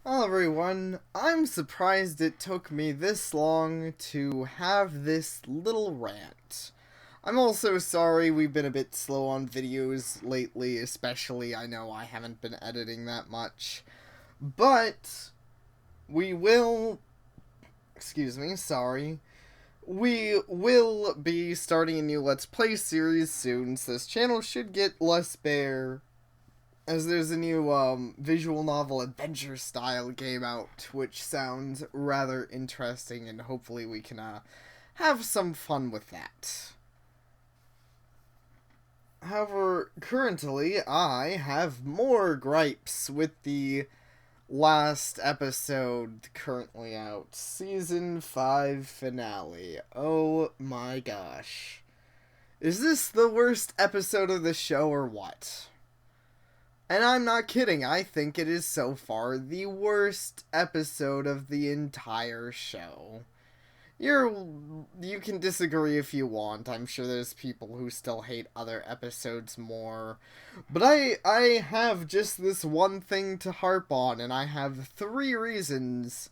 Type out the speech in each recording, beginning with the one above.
Hello everyone, I'm surprised it took me this long to have this little rant. I'm also sorry we've been a bit slow on videos lately, especially I know I haven't been editing that much. But we will, sorry. We will be starting a new Let's Play series soon, so this channel should get less bare as there's a new visual novel adventure style game out, which sounds rather interesting, and hopefully we can have some fun with that. However, currently I have more gripes with the last episode currently out, season 5 finale. Oh my gosh. Is this the worst episode of the show or what? And I'm not kidding, I think it is so far the worst episode of the entire show. You can disagree if you want. I'm sure there's people who still hate other episodes more. But I have just this one thing to harp on, and I have 3 reasons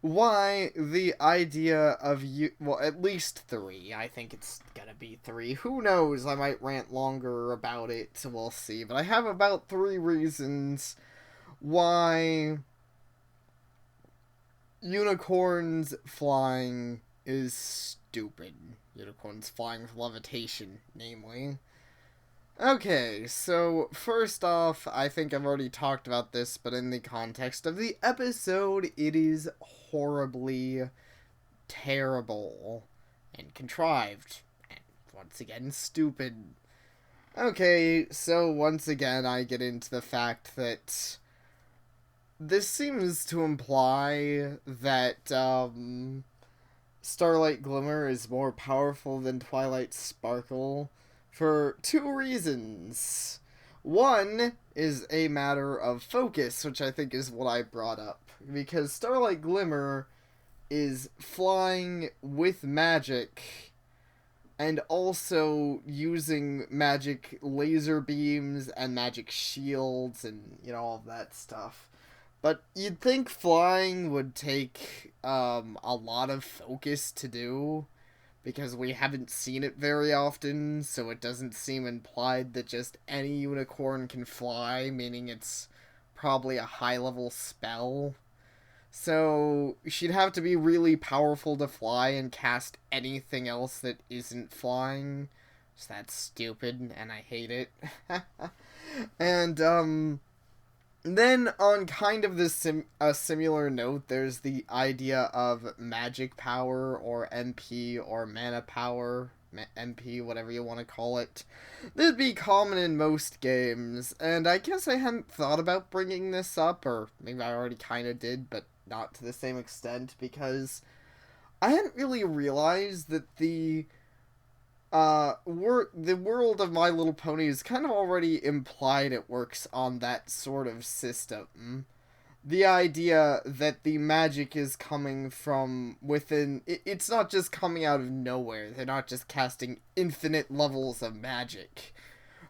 why the idea of you, well, at least 3. I think it's gonna be 3. Who knows? I might rant longer about it, so we'll see. But I have about 3 reasons why unicorns flying is stupid. Unicorns flying with levitation, namely. Okay, so first off, I think I've already talked about this, but in the context of the episode, it is horribly terrible and contrived, and once again, stupid. Okay, so once again, I get into the fact that this seems to imply that, Starlight Glimmer is more powerful than Twilight Sparkle for 2 reasons. One is a matter of focus, which I think is what I brought up. Because Starlight Glimmer is flying with magic and also using magic laser beams and magic shields and, all of that stuff. But you'd think flying would take a lot of focus to do, because we haven't seen it very often, so it doesn't seem implied that just any unicorn can fly, meaning it's probably a high-level spell. So she'd have to be really powerful to fly and cast anything else that isn't flying. So that's stupid, and I hate it. And, then, on kind of a similar note, there's the idea of magic power, or MP, or mana power, MP, whatever you want to call it. That'd be common in most games, and I guess I hadn't thought about bringing this up, or maybe I already kind of did, but not to the same extent, because I hadn't really realized that the world of My Little Pony is kind of already implied it works on that sort of system. The idea that the magic is coming from within, it's not just coming out of nowhere. They're not just casting infinite levels of magic.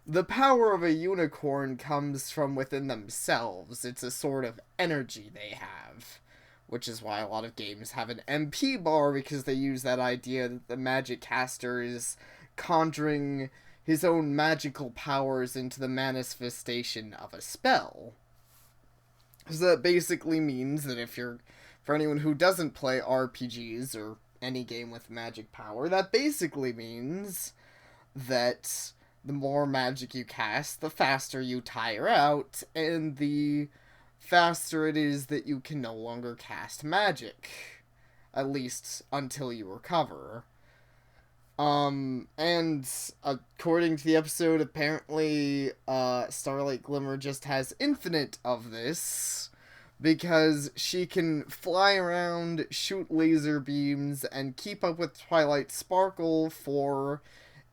The power of a unicorn comes from within themselves. It's a sort of energy they have. Which is why a lot of games have an MP bar, because they use that idea that the magic caster is conjuring his own magical powers into the manifestation of a spell. So that basically means that for anyone who doesn't play RPGs or any game with magic power, that basically means that the more magic you cast, the faster you tire out, and the faster it is that you can no longer cast magic. At least until you recover. And according to the episode, apparently, Starlight Glimmer just has infinite of this, because she can fly around, shoot laser beams, and keep up with Twilight Sparkle for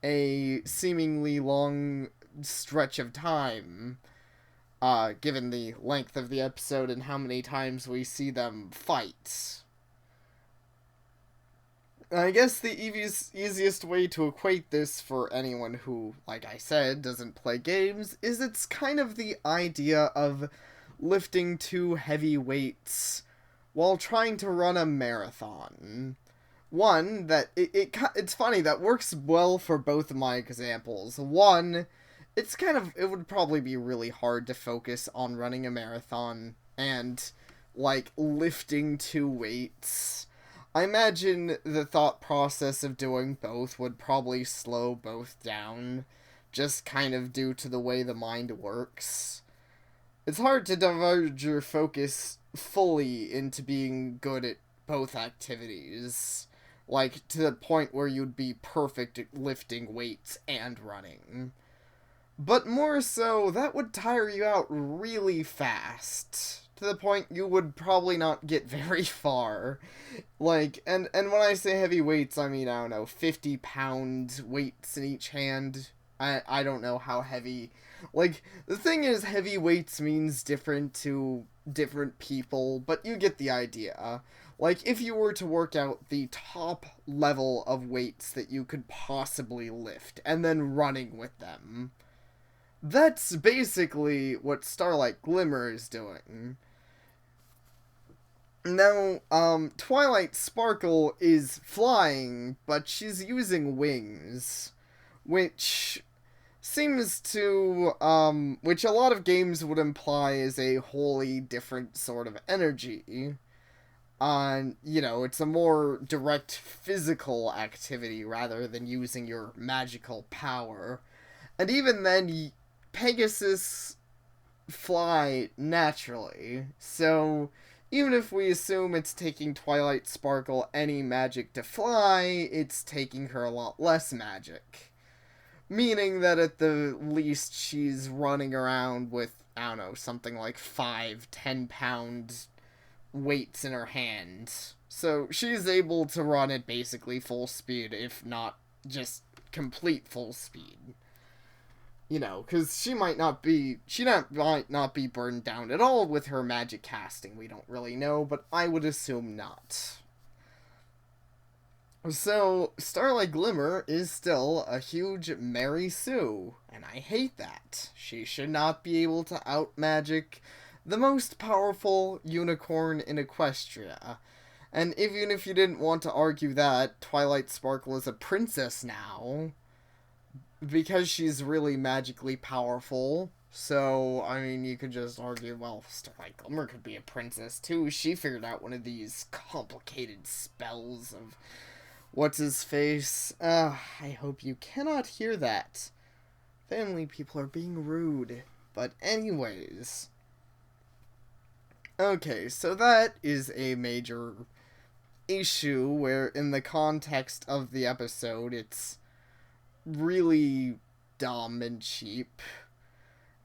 a seemingly long stretch of time. Given the length of the episode and how many times we see them fight. I guess the easiest way to equate this for anyone who, like I said, doesn't play games, is it's kind of the idea of lifting 2 heavy weights while trying to run a marathon. One, that it's funny, that works well for both of my examples. One, it would probably be really hard to focus on running a marathon and, like, lifting 2 weights. I imagine the thought process of doing both would probably slow both down, just kind of due to the way the mind works. It's hard to diverge your focus fully into being good at both activities. Like, to the point where you'd be perfect at lifting weights and running. But more so, that would tire you out really fast. To the point you would probably not get very far. Like, and when I say heavy weights, I mean, I don't know, 50-pound weights in each hand. I don't know how heavy. Like, the thing is, heavy weights means different to different people, but you get the idea. Like, if you were to work out the top level of weights that you could possibly lift, and then running with them, that's basically what Starlight Glimmer is doing. Now, Twilight Sparkle is flying, but she's using wings, which seems to, which a lot of games would imply is a wholly different sort of energy. It's a more direct physical activity rather than using your magical power. And even then, Pegasus fly naturally, so even if we assume it's taking Twilight Sparkle any magic to fly, it's taking her a lot less magic. Meaning that at the least she's running around with, I don't know, something like 5-10 pound weights in her hand. So she's able to run at basically full speed, if not just complete full speed. Because she might not be burned down at all with her magic casting. We don't really know, but I would assume not. So, Starlight Glimmer is still a huge Mary Sue, and I hate that. She should not be able to out-magic the most powerful unicorn in Equestria. And even if you didn't want to argue that, Twilight Sparkle is a princess now, because she's really magically powerful. So, I mean, you could just argue, well, Starlight Glimmer could be a princess too. She figured out one of these complicated spells of what's-his-face. I hope you cannot hear that. Family people are being rude. But anyways. Okay, so that is a major issue where in the context of the episode it's really dumb and cheap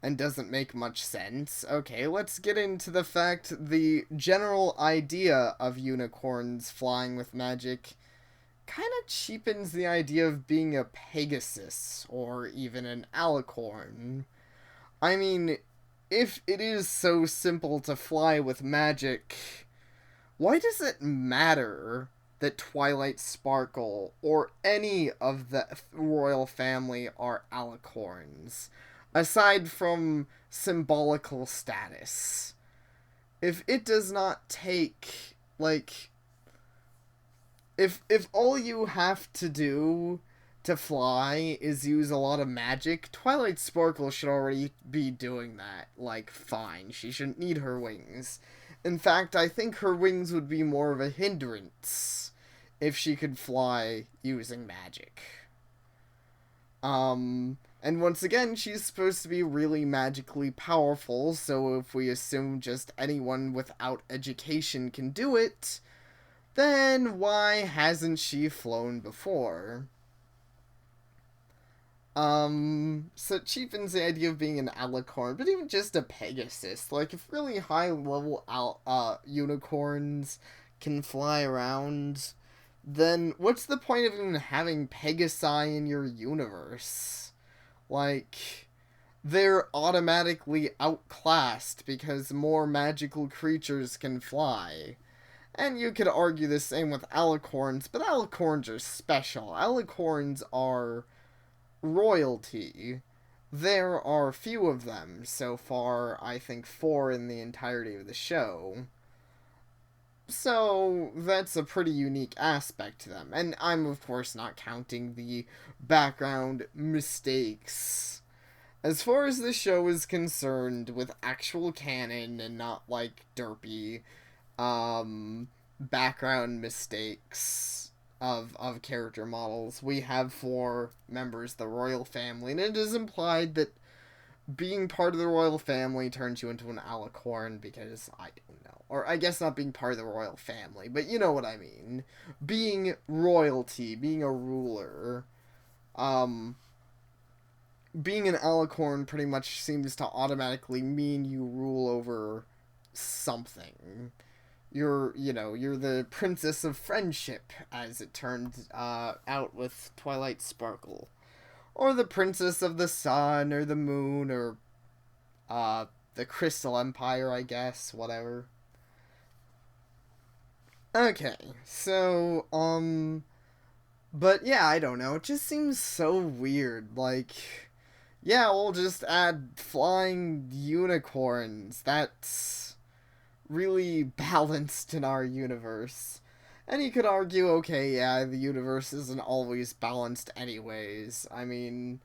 and doesn't make much sense. Okay, let's get into the fact the general idea of unicorns flying with magic kind of cheapens the idea of being a Pegasus or even an alicorn. I mean, if it is so simple to fly with magic, why does it matter that Twilight Sparkle or any of the royal family are alicorns, aside from symbolical status? If it does not take, like, if all you have to do to fly is use a lot of magic, Twilight Sparkle should already be doing that. Like, fine, she shouldn't need her wings. In fact, I think her wings would be more of a hindrance if she could fly using magic. And once again, she's supposed to be really magically powerful, so if we assume just anyone without education can do it, then why hasn't she flown before? So it cheapens the idea of being an alicorn, but even just a Pegasus. Like, if really high-level unicorns can fly around, then what's the point of even having Pegasi in your universe? Like, they're automatically outclassed because more magical creatures can fly. And you could argue the same with alicorns, but alicorns are special. Alicorns are royalty. there are few of them so far. I think 4 in the entirety of the show. So that's a pretty unique aspect to them. And I'm, of course, not counting the background mistakes. As far as the show is concerned, with actual canon and not like derpy background mistakes of character models, we have 4 members of the royal family, and it is implied that being part of the royal family turns you into an alicorn, because I don't know. Or I guess not being part of the royal family, but you know what I mean. Being royalty, being a ruler, being an alicorn pretty much seems to automatically mean you rule over something. You're the princess of friendship, as it turned out with Twilight Sparkle. Or the princess of the sun, or the moon, or the Crystal Empire, I guess, whatever. Okay, so, but yeah, I don't know, it just seems so weird, like, yeah, we'll just add flying unicorns, that's really balanced in our universe. And you could argue, okay, yeah, the universe isn't always balanced anyways. I mean,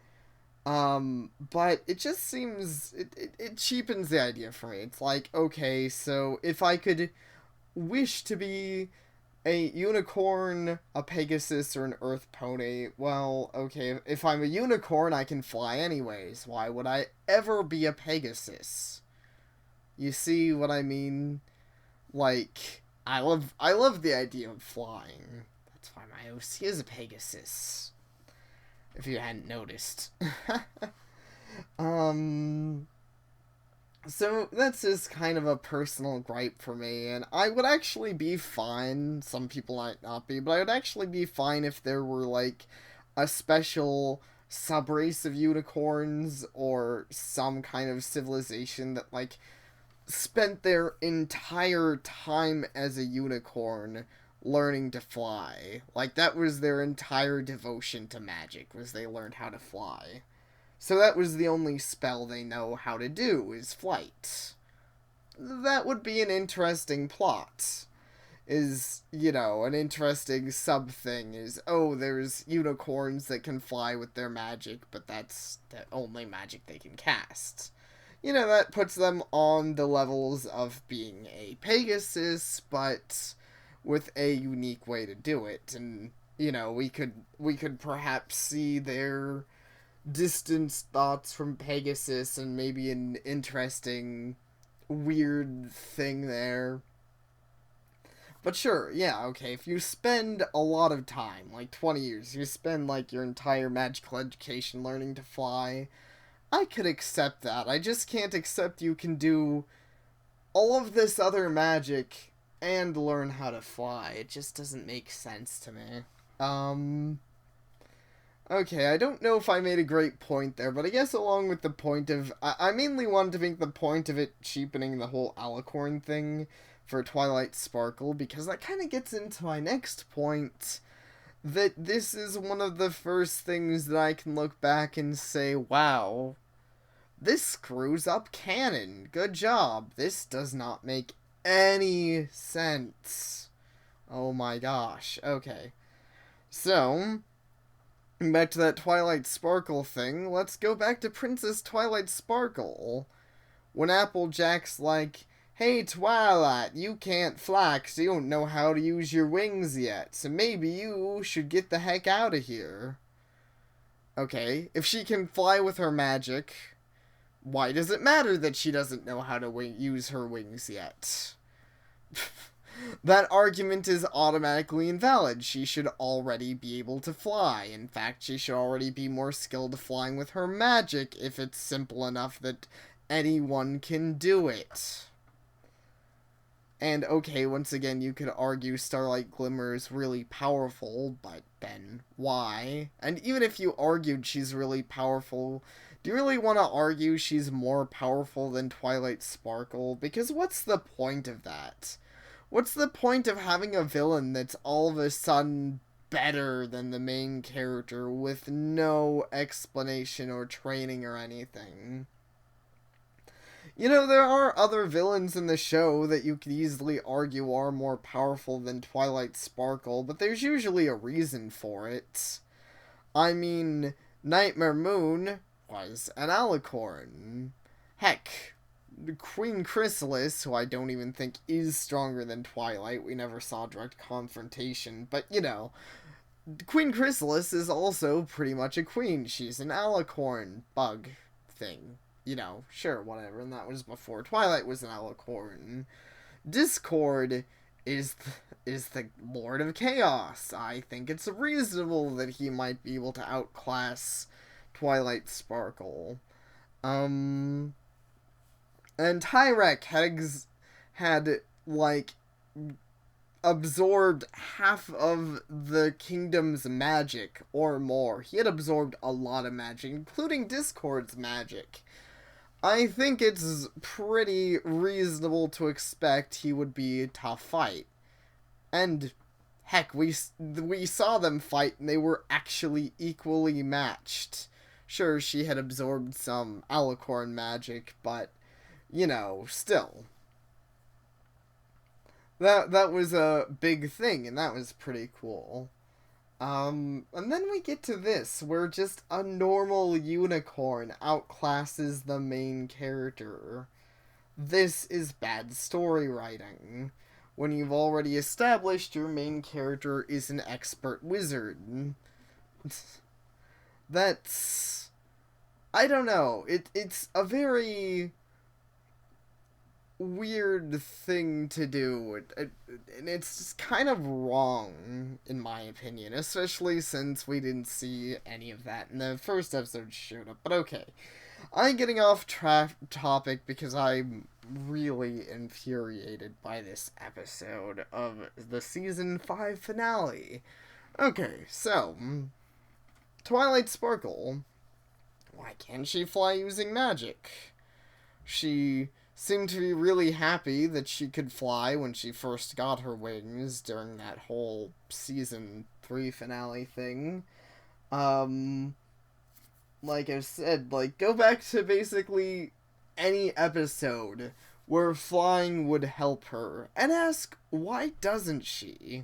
but it just seems, it cheapens the idea for me. It's like, okay, so if I could wish to be a unicorn, a Pegasus, or an Earth Pony, well, okay, if I'm a unicorn, I can fly anyways. Why would I ever be a Pegasus? You see what I mean? Like, I love the idea of flying. That's why my OC is a Pegasus. If you hadn't noticed. So that's just kind of a personal gripe for me, and I would actually be fine. Some people might not be, but I would actually be fine if there were like a special subrace of unicorns, or some kind of civilization that like spent their entire time as a unicorn learning to fly. Like, that was their entire devotion to magic, was they learned how to fly. So that was the only spell they know how to do, is flight. That would be an interesting plot. Is, an interesting sub-thing is, oh, there's unicorns that can fly with their magic, but that's the only magic they can cast. That puts them on the levels of being a Pegasus, but with a unique way to do it. And, we could perhaps see their distant thoughts from Pegasus, and maybe an interesting, weird thing there. But sure, yeah, okay, if you spend a lot of time, like 20 years, you spend like your entire magical education learning to fly, I could accept that. I just can't accept you can do all of this other magic and learn how to fly. It just doesn't make sense to me. Okay, I don't know if I made a great point there, but I guess along with the point of... I mainly wanted to make the point of it cheapening the whole alicorn thing for Twilight Sparkle, because that kind of gets into my next point, that this is one of the first things that I can look back and say, wow, this screws up canon. Good job. This does not make any sense. Oh my gosh. Okay. So, back to that Twilight Sparkle thing, let's go back to Princess Twilight Sparkle. When Applejack's like, hey Twilight, you can't fly 'cause you don't know how to use your wings yet, so maybe you should get the heck out of here. Okay, if she can fly with her magic, why does it matter that she doesn't know how to use her wings yet? That argument is automatically invalid. She should already be able to fly. In fact, she should already be more skilled flying with her magic if it's simple enough that anyone can do it. And okay, once again, you could argue Starlight Glimmer is really powerful, but then why? And even if you argued she's really powerful, do you really want to argue she's more powerful than Twilight Sparkle? Because what's the point of that? What's the point of having a villain that's all of a sudden better than the main character with no explanation or training or anything. You know, there are other villains in the show that you could easily argue are more powerful than Twilight Sparkle, but there's usually a reason for it. I mean, Nightmare Moon was an alicorn. Heck, Queen Chrysalis, who I don't even think is stronger than Twilight, we never saw direct confrontation, but you know, Queen Chrysalis is also pretty much a queen. She's an alicorn bug thing. You know, sure, whatever, and that was before Twilight was an alicorn. Discord is the Lord of Chaos. I think it's reasonable that he might be able to outclass Twilight Sparkle. And Tyrek had like, absorbed half of the kingdom's magic, or more. He had absorbed a lot of magic, including Discord's magic. I think it's pretty reasonable to expect he would be a tough fight. And, heck, we saw them fight and they were actually equally matched. Sure, she had absorbed some alicorn magic, but, you know, still. That was a big thing, and that was pretty cool. And then we get to this, where just a normal unicorn outclasses the main character. This is bad story writing, when you've already established your main character is an expert wizard. That's... I don't know, it's a very weird thing to do, and it's just kind of wrong, in my opinion, especially since we didn't see any of that in the first episode showed up, but okay. I'm getting off topic because I'm really infuriated by this episode of the Season 5 finale. Okay, so, Twilight Sparkle, why can't she fly using magic? She seemed to be really happy that she could fly when she first got her wings during that whole Season 3 finale thing. Like I said, like, go back to basically any episode where flying would help her, and ask, why doesn't she?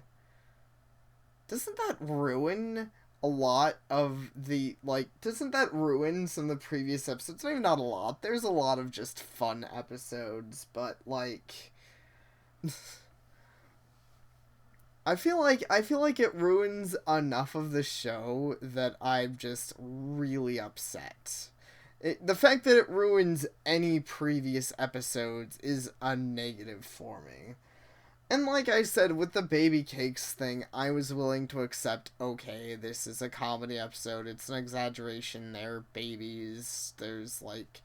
Doesn't that ruin a lot of the, like, doesn't that ruin some of the previous episodes? Maybe not a lot. There's a lot of just fun episodes, but, like, I feel like it ruins enough of the show that I'm just really upset. The fact that it ruins any previous episodes is a negative for me. And like I said, with the baby cakes thing, I was willing to accept, okay, this is a comedy episode, it's an exaggeration, they're babies, there's, like,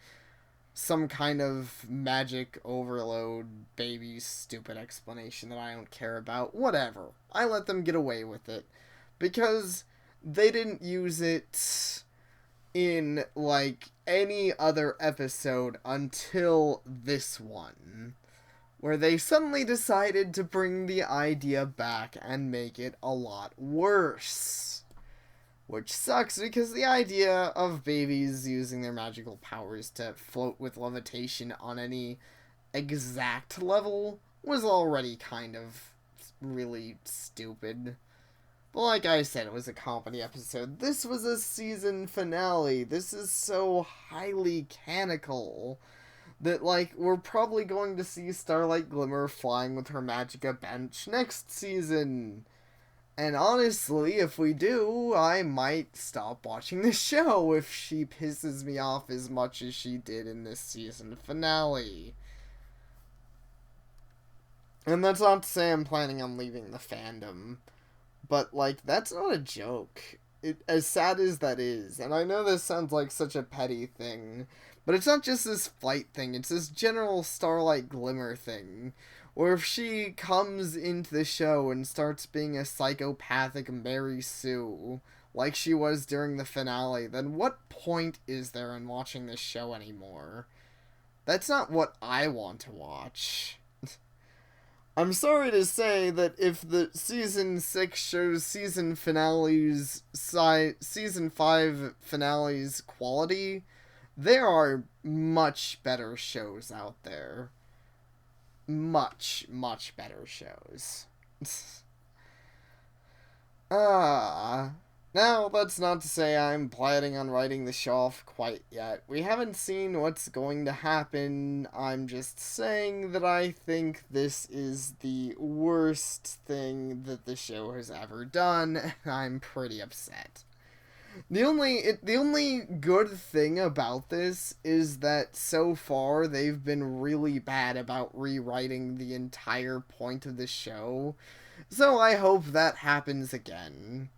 some kind of magic overload, baby stupid explanation that I don't care about, whatever. I let them get away with it, because they didn't use it in, like, any other episode until this one, where they suddenly decided to bring the idea back and make it a lot worse. Which sucks, because the idea of babies using their magical powers to float with levitation on any exact level was already kind of really stupid. But like I said, it was a comedy episode. This was a season finale. This is so highly canonical that, like, we're probably going to see Starlight Glimmer flying with her Magica bench next season. And honestly, if we do, I might stop watching the show if she pisses me off as much as she did in this season finale. And that's not to say I'm planning on leaving the fandom, but, like, that's not a joke. As sad as that is, and I know this sounds like such a petty thing, but it's not just this fight thing, it's this general Starlight Glimmer thing, where if she comes into the show and starts being a psychopathic Mary Sue, like she was during the finale, then what point is there in watching this show anymore? That's not what I want to watch. I'm sorry to say that if the season 6 shows season 5 finales quality, there are much better shows out there. Much, much better shows. Ah. Now, that's not to say I'm planning on writing the show off quite yet. We haven't seen what's going to happen. I'm just saying that I think this is the worst thing that the show has ever done, and I'm pretty upset. The only good thing about this is that so far they've been really bad about rewriting the entire point of the show. So I hope that happens again.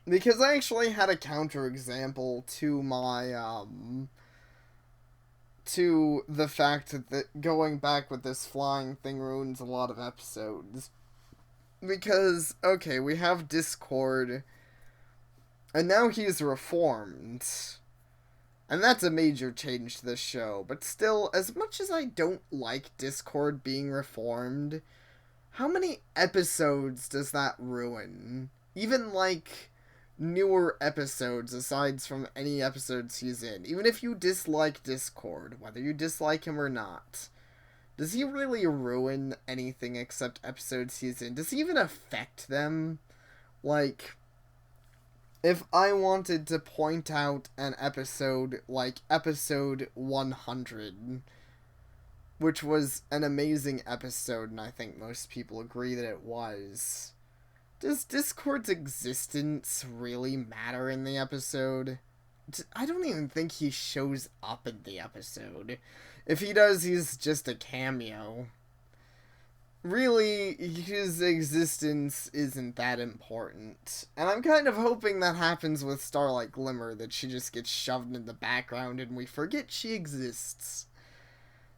Because I actually had a counterexample to to the fact that going back with this flying thing ruins a lot of episodes. Because, okay, we have Discord, and now he's reformed. And that's a major change to the show. But still, as much as I don't like Discord being reformed, how many episodes does that ruin? Even, like, newer episodes, aside from any episodes he's in. Even if you dislike Discord, whether you dislike him or not, does he really ruin anything except episodes he's in? Does he even affect them? Like, if I wanted to point out an episode like episode 100, which was an amazing episode, and I think most people agree that it was, does Discord's existence really matter in the episode? I don't even think he shows up in the episode. If he does, he's just a cameo. Really, his existence isn't that important. And I'm kind of hoping that happens with Starlight Glimmer, that she just gets shoved in the background and we forget she exists.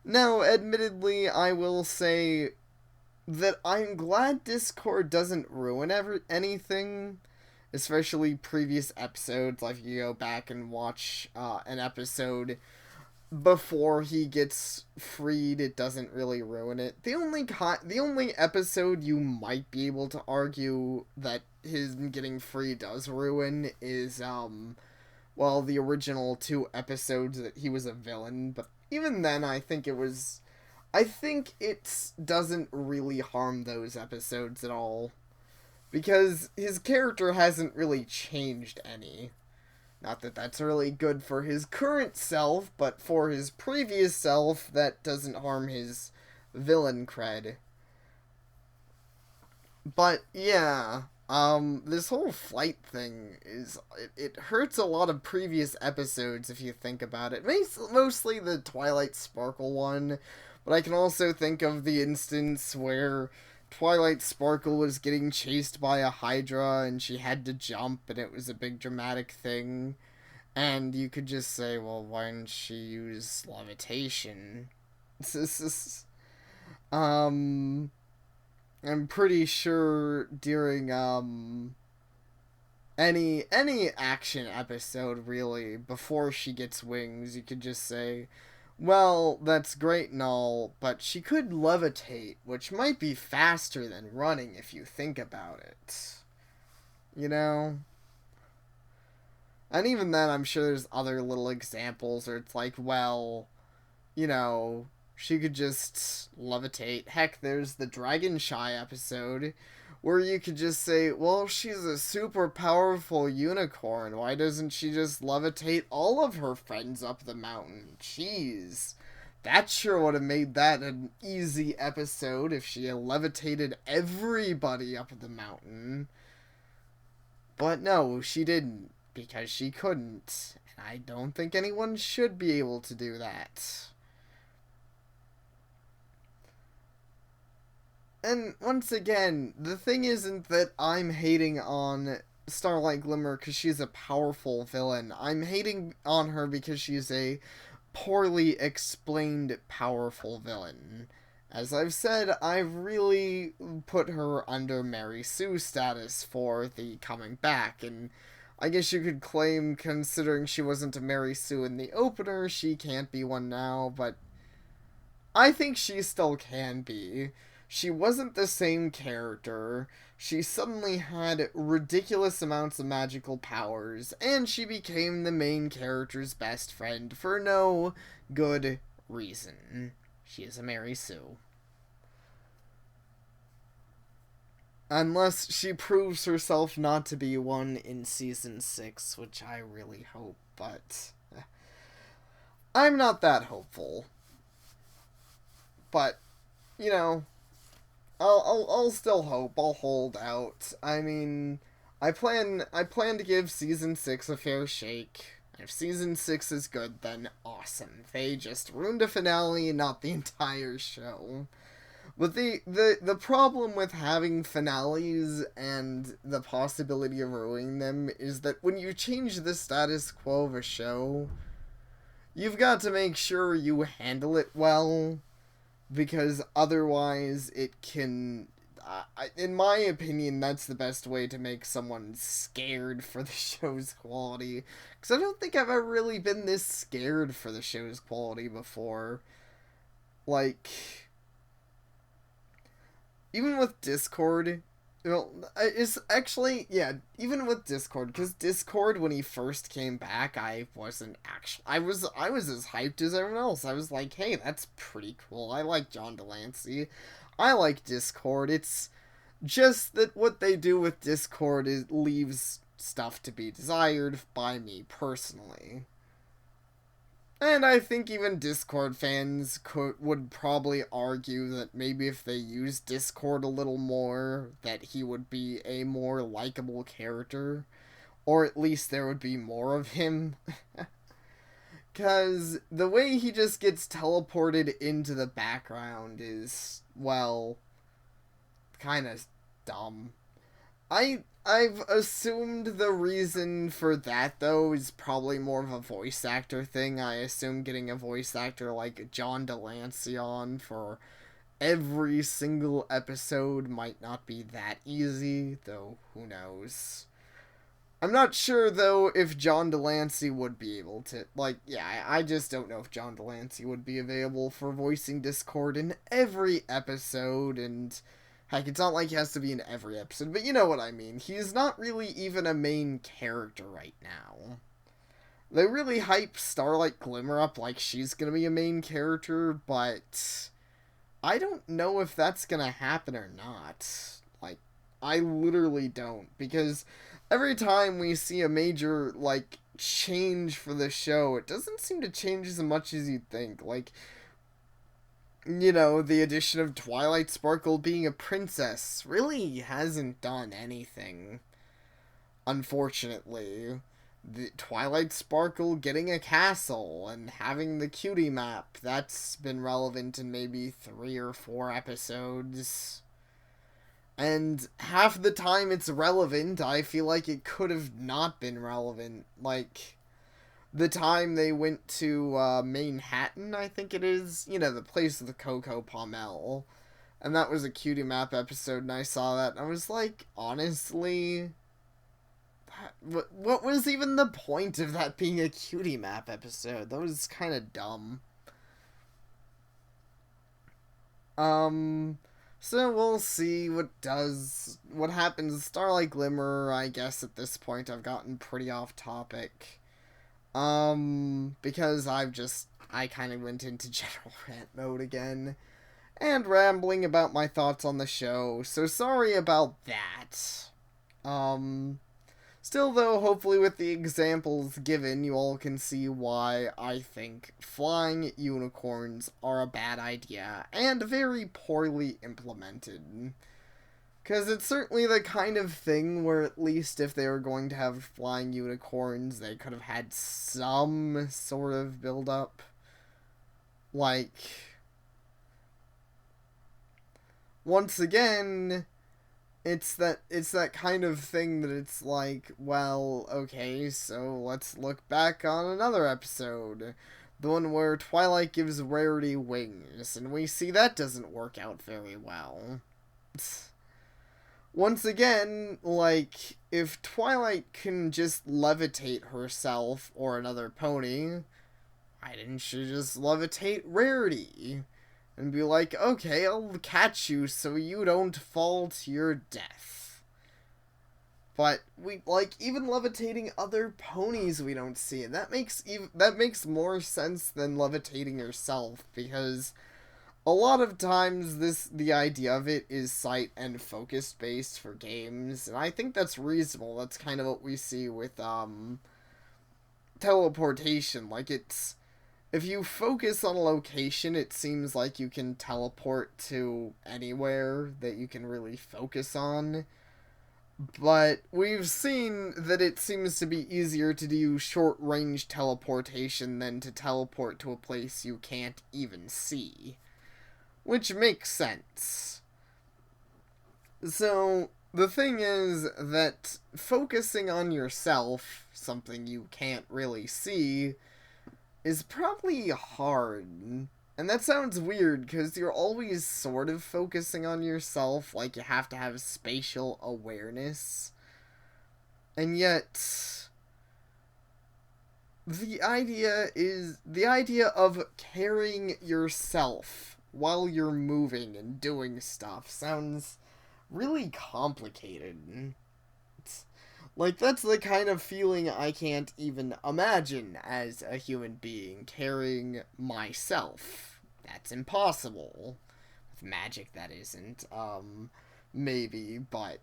Now, admittedly, I will say that I'm glad Discord doesn't ruin anything, especially previous episodes. Like, you go back and watch an episode before he gets freed, it doesn't really ruin it. The only episode you might be able to argue that him getting free does ruin is well, the original 2 episodes that he was a villain, but even then I think it doesn't really harm those episodes at all, because his character hasn't really changed any. Not that that's really good for his current self, but for his previous self, that doesn't harm his villain cred. But yeah, this whole flight thing it hurts a lot of previous episodes if you think about it. Mostly the Twilight Sparkle one, but I can also think of the instance where Twilight Sparkle was getting chased by a Hydra and she had to jump and it was a big dramatic thing. And you could just say, well, why didn't she use levitation? I'm pretty sure during any action episode really, before she gets wings, you could just say, well, that's great and all, but she could levitate, which might be faster than running if you think about it. You know? And even then, I'm sure there's other little examples where it's like, well, you know, she could just levitate. Heck, there's the Dragon Shy episode where you could just say, well, she's a super powerful unicorn. Why doesn't she just levitate all of her friends up the mountain? Jeez. That sure would have made that an easy episode if she had levitated everybody up the mountain. But no, she didn't, because she couldn't. And I don't think anyone should be able to do that. And once again, the thing isn't that I'm hating on Starlight Glimmer because she's a powerful villain. I'm hating on her because she's a poorly explained powerful villain. As I've said, I've really put her under Mary Sue status for the coming back, and I guess you could claim, considering she wasn't a Mary Sue in the opener, she can't be one now, but I think she still can be. She wasn't the same character. She suddenly had ridiculous amounts of magical powers, and she became the main character's best friend for no good reason. She is a Mary Sue. Unless she proves herself not to be one in season 6, which I really hope, but I'm not that hopeful. But, you know, I'll still hope. I'll hold out. I mean, I plan to give season 6 a fair shake. If season 6 is good, then awesome. They just ruined a finale, not the entire show. But the problem with having finales and the possibility of ruining them is that when you change the status quo of a show, you've got to make sure you handle it well, because otherwise it can... in my opinion, that's the best way to make someone scared for the show's quality. Because I don't think I've ever really been this scared for the show's quality before. Like... even with Discord, it's actually, yeah, even with Discord, because Discord, when he first came back, I wasn't actually, I was as hyped as everyone else. I was like, hey, that's pretty cool. I like John Delancey. I like Discord. It's just that what they do with Discord leaves stuff to be desired by me personally. And I think even Discord fans would probably argue that maybe if they used Discord a little more, that he would be a more likable character. Or at least there would be more of him. Because the way he just gets teleported into the background is, well, kind of dumb. I've assumed the reason for that, though, is probably more of a voice actor thing. I assume getting a voice actor like John Delancey on for every single episode might not be that easy, though who knows. I'm not sure, though, if John Delancey would be able to... like, yeah, I just don't know if John Delancey would be available for voicing Discord in every episode, and... heck, it's not like he has to be in every episode, but you know what I mean. He's not really even a main character right now. They really hype Starlight Glimmer up like she's gonna be a main character, but I don't know if that's gonna happen or not. Like, I literally don't, because every time we see a major, like, change for the show, it doesn't seem to change as much as you'd think. Like, you know, the addition of Twilight Sparkle being a princess really hasn't done anything, unfortunately. The Twilight Sparkle getting a castle and having the cutie map, that's been relevant in maybe 3 or 4 episodes. And half the time it's relevant, I feel like it could have not been relevant. Like, the time they went to Manhattan, I think it is. You know, the place of the Coco Pommel. And that was a cutie map episode, and I saw that, and I was like, honestly... what was even the point of that being a cutie map episode? That was kind of dumb. So we'll see what happens with Starlight Glimmer. I guess at this point I've gotten pretty off topic. Because I kind of went into general rant mode again, and rambling about my thoughts on the show, so sorry about that. Still though, hopefully with the examples given, you all can see why I think flying unicorns are a bad idea, and very poorly implemented. Because it's certainly the kind of thing where at least if they were going to have flying unicorns, they could have had some sort of build-up. Like, once again, it's that kind of thing that it's like, well, okay, so let's look back on another episode. The one where Twilight gives Rarity wings, and we see that doesn't work out very well. Once again, like, if Twilight can just levitate herself or another pony, why didn't she just levitate Rarity? and be like, okay, I'll catch you so you don't fall to your death. But we even levitating other ponies we don't see, and that makes more sense than levitating yourself, because a lot of times the idea of it is sight and focus based for games, and I think that's reasonable. That's kind of what we see with teleportation. It's if you focus on a location, it seems like you can teleport to anywhere that you can really focus on. But we've seen that it seems to be easier to do short-range teleportation than to teleport to a place you can't even see. Which makes sense. So, the thing is that focusing on yourself, something you can't really see, is probably hard. And that sounds weird, because you're always sort of focusing on yourself, like you have to have spatial awareness. And yet, the idea of carrying yourself while you're moving and doing stuff sounds really complicated. That's the kind of feeling I can't even imagine as a human being, carrying myself. That's impossible. With magic, that isn't. Maybe, but,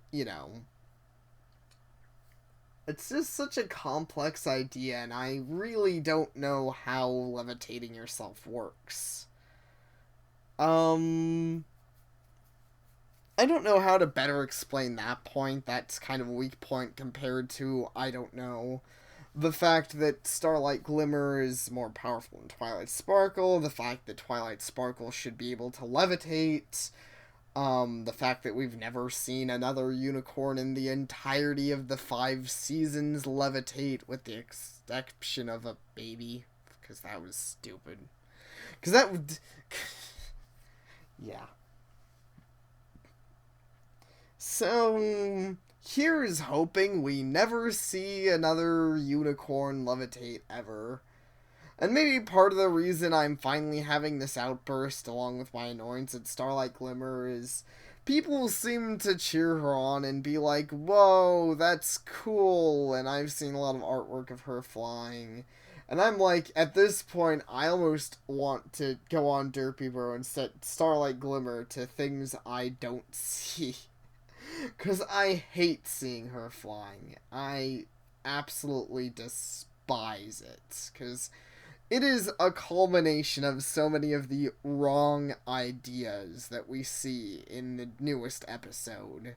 It's just such a complex idea, and I really don't know how levitating yourself works. I don't know how to better explain that point. That's kind of a weak point compared to, I don't know, the fact that Starlight Glimmer is more powerful than Twilight Sparkle, the fact that Twilight Sparkle should be able to levitate, the fact that we've never seen another unicorn in the entirety of the 5 seasons levitate, with the exception of a baby, because that was stupid. Because that would... yeah. So, here's hoping we never see another unicorn levitate ever. And maybe part of the reason I'm finally having this outburst, along with my annoyance at Starlight Glimmer, is people seem to cheer her on and be like, whoa, that's cool, and I've seen a lot of artwork of her flying. And I'm like, at this point, I almost want to go on Derpy Bro and set Starlight Glimmer to things I don't see. Because I hate seeing her flying. I absolutely despise it. Because it is a culmination of so many of the wrong ideas that we see in the newest episode.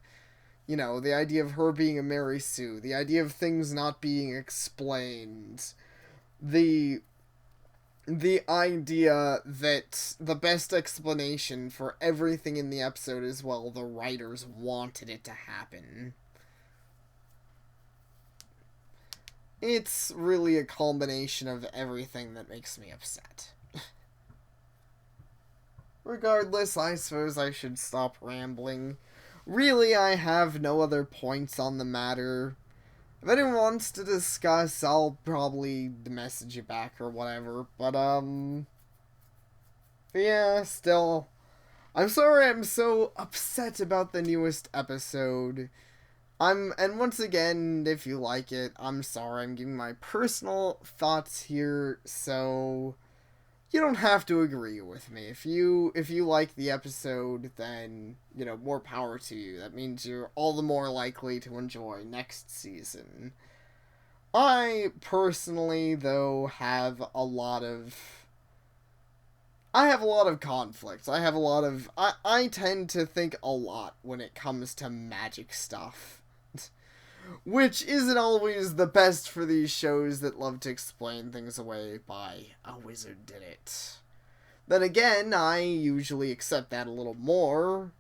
The idea of her being a Mary Sue. The idea of things not being explained. The idea that the best explanation for everything in the episode is, well, the writers wanted it to happen. It's really a culmination of everything that makes me upset. Regardless, I suppose I should stop rambling. Really, I have no other points on the matter. If anyone wants to discuss, I'll probably message you back or whatever. But, yeah, still, I'm sorry I'm so upset about the newest episode. And once again, if you like it, I'm sorry, I'm giving my personal thoughts here, so you don't have to agree with me. If you like the episode, then, more power to you. That means you're all the more likely to enjoy next season. I personally, though, have a lot of conflicts. I tend to think a lot when it comes to magic stuff. Which isn't always the best for these shows that love to explain things away by a wizard did it. Then again, I usually accept that a little more.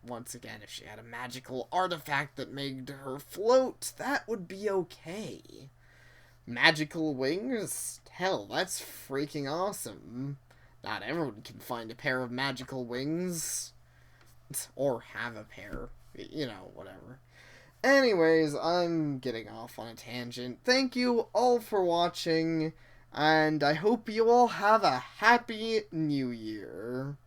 Once again, if she had a magical artifact that made her float, that would be okay. Magical wings? Hell, that's freaking awesome. Not everyone can find a pair of magical wings. Or have a pair. Whatever. Anyways, I'm getting off on a tangent. Thank you all for watching, and I hope you all have a happy new year.